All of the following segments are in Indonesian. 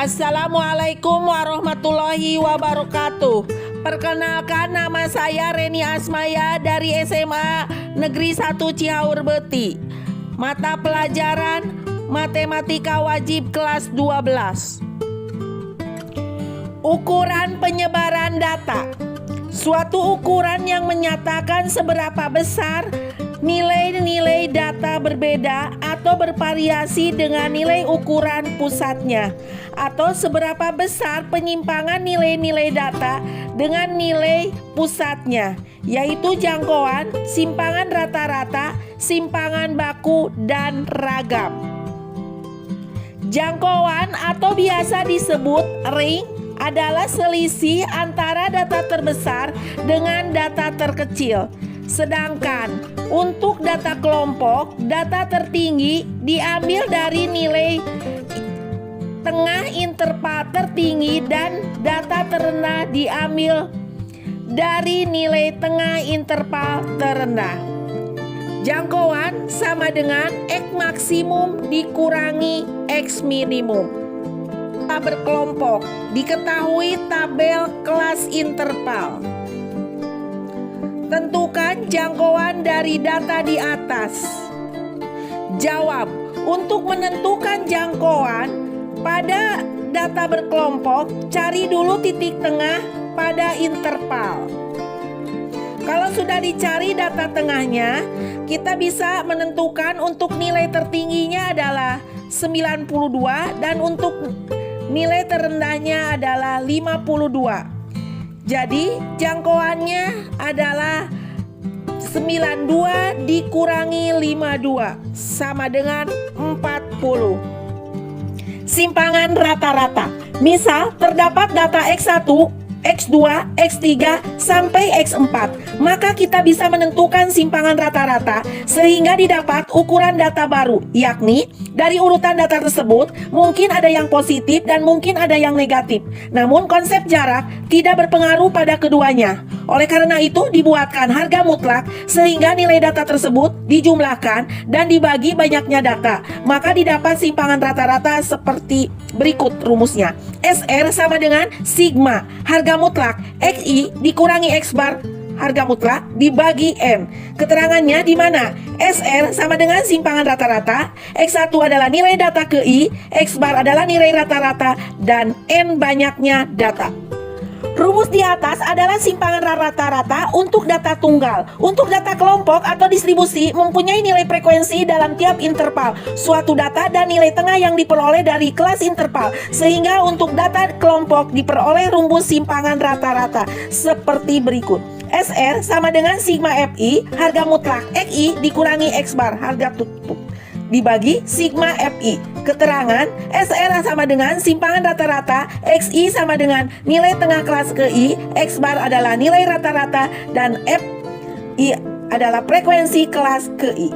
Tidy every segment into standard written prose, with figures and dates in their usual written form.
Assalamualaikum warahmatullahi wabarakatuh. Perkenalkan, nama saya Reni Asmaya dari SMA Negeri 1 Cihaur Beti. Mata pelajaran Matematika Wajib kelas 12. Ukuran penyebaran data. Suatu ukuran yang menyatakan seberapa besar nilai-nilai data berbeda atau bervariasi dengan nilai ukuran pusatnya, atau seberapa besar penyimpangan nilai-nilai data dengan nilai pusatnya, yaitu jangkauan, simpangan rata-rata, simpangan baku, dan ragam. Jangkauan atau biasa disebut ring adalah selisih antara data terbesar dengan data terkecil. Sedangkan untuk data kelompok, data tertinggi diambil dari nilai tengah interval tertinggi dan data terendah diambil dari nilai tengah interval terendah. Jangkauan sama dengan X maksimum dikurangi X minimum. Data berkelompok diketahui tabel kelas interval. Tentukan jangkauan dari data di atas. Jawab, untuk menentukan jangkauan pada data berkelompok, cari dulu titik tengah pada interval. Kalau sudah dicari data tengahnya, kita bisa menentukan untuk nilai tertingginya adalah 92 dan untuk nilai terendahnya adalah 52. Jadi jangkauannya adalah 92 dikurangi 52 sama dengan 40. Simpangan rata-rata. Misal terdapat data X1, X2, X3 sampai X4. Maka kita bisa menentukan simpangan rata-rata sehingga didapat ukuran data baru, yakni dari urutan data tersebut mungkin ada yang positif dan mungkin ada yang negatif. Namun konsep jarak tidak berpengaruh pada keduanya. Oleh karena itu dibuatkan harga mutlak sehingga nilai data tersebut dijumlahkan dan dibagi banyaknya data. Maka didapat simpangan rata-rata seperti berikut rumusnya. SR sama dengan sigma harga mutlak XI dikurangi X bar harga mutlak dibagi N. Keterangannya di mana? SR sama dengan simpangan rata-rata, X1 adalah nilai data ke I, X bar adalah nilai rata-rata, dan N banyaknya data. Rumus di atas adalah simpangan rata-rata untuk data tunggal. Untuk data kelompok atau distribusi mempunyai nilai frekuensi dalam tiap interval suatu data dan nilai tengah yang diperoleh dari kelas interval. Sehingga untuk data kelompok diperoleh rumus simpangan rata-rata seperti berikut. SR sama dengan sigma FI harga mutlak XI dikurangi X bar harga tutup dibagi sigma FI. Keterangan SR sama dengan simpangan rata-rata, XI sama dengan nilai tengah kelas ke I, X bar adalah nilai rata-rata, dan FI adalah frekuensi kelas ke I.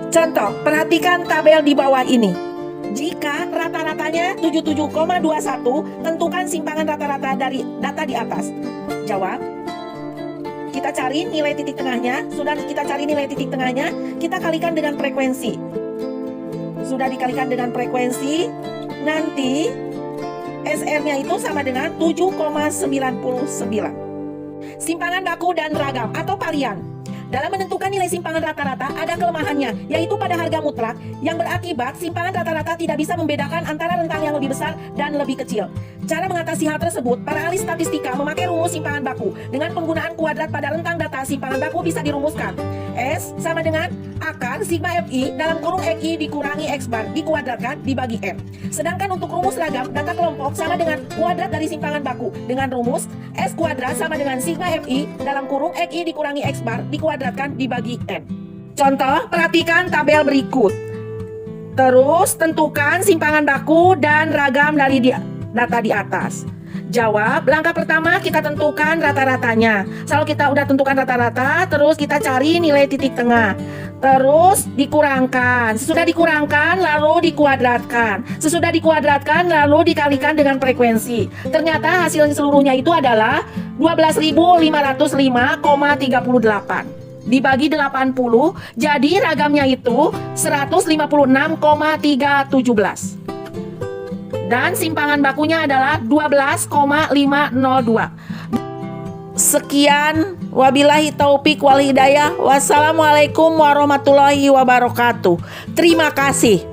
Contoh, perhatikan tabel di bawah ini. Jika rata-ratanya 77,21, tentukan simpangan rata-rata dari data di atas. Jawab. Kita cari nilai titik tengahnya. Sudah kita cari nilai titik tengahnya, kita kalikan dengan frekuensi. Sudah dikalikan dengan frekuensi, nanti SR-nya itu sama dengan 7,99. Simpangan baku dan ragam atau varian. Dalam menentukan nilai simpangan rata-rata ada kelemahannya, yaitu pada harga mutlak yang berakibat simpangan rata-rata tidak bisa membedakan antara rentang yang lebih besar dan lebih kecil. Cara mengatasi hal tersebut, para ahli statistika memakai rumus simpangan baku. Dengan penggunaan kuadrat pada rentang data, simpangan baku bisa dirumuskan. S sama dengan akar sigma FI dalam kurung XI dikurangi X bar dikuadratkan dibagi N. Sedangkan untuk rumus ragam, data kelompok sama dengan kuadrat dari simpangan baku dengan rumus S kuadrat sama dengan sigma FI dalam kurung XI dikurangi X bar dikuadratkan dibagi N. Contoh, perhatikan tabel berikut. Terus tentukan simpangan baku dan ragam dari data di atas. Jawab, langkah pertama kita tentukan rata-ratanya. Kalau kita udah tentukan rata-rata, terus kita cari nilai titik tengah. Terus dikurangkan. Sesudah dikurangkan, lalu dikuadratkan. Sesudah dikuadratkan, lalu dikalikan dengan frekuensi. Ternyata hasil seluruhnya itu adalah 12.505,38. Dibagi 80, jadi ragamnya itu 156,317. Dan simpangan bakunya adalah 12,502. Sekian, wabillahi taufik wal hidayah. Wassalamualaikum warahmatullahi wabarakatuh. Terima kasih.